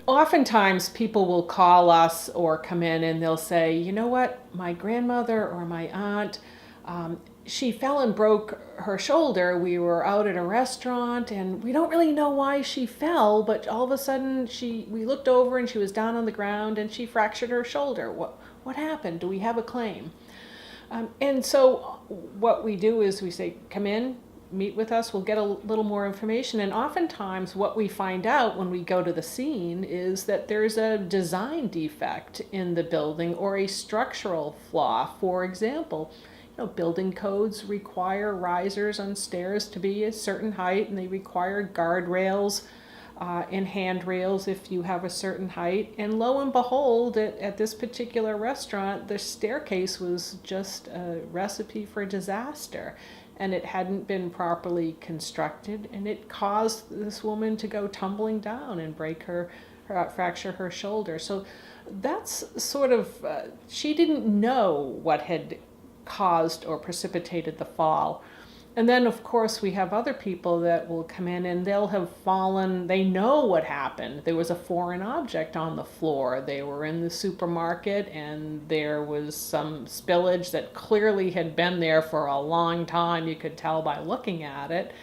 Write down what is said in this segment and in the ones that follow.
oftentimes people will call us or come in and they'll say, you know what, my grandmother or my aunt, she fell and broke her shoulder. We were out at a restaurant and we don't really know why she fell, but all of a sudden we looked over and she was down on the ground and she fractured her shoulder. What happened? Do we have a claim? And so what we do is we say, come in, meet with us, we'll get a little more information. And oftentimes what we find out when we go to the scene is that there's a design defect in the building or a structural flaw. For example, building codes require risers on stairs to be a certain height, and they require guardrails and handrails if you have a certain height. And lo and behold, at this particular restaurant, the staircase was just a recipe for disaster. And it hadn't been properly constructed, and it caused this woman to go tumbling down and fracture her shoulder. So that's sort of, she didn't know what had caused or precipitated the fall. And then, of course, we have other people that will come in and they'll have fallen. They know what happened. There was a foreign object on the floor. They were in the supermarket and there was some spillage that clearly had been there for a long time. You could tell by looking at it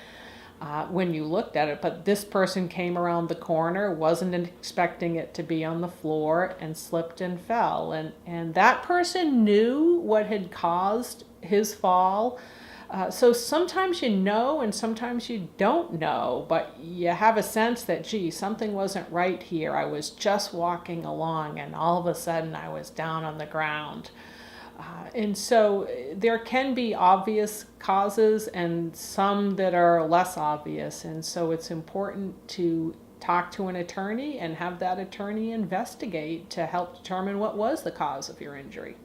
when you looked at it. But this person came around the corner, wasn't expecting it to be on the floor, and slipped and fell. And that person knew what had caused his fall. So sometimes you know and sometimes you don't know, but you have a sense that, gee, something wasn't right here. I was just walking along and all of a sudden I was down on the ground. And so there can be obvious causes and some that are less obvious. And so it's important to talk to an attorney and have that attorney investigate to help determine what was the cause of your injury.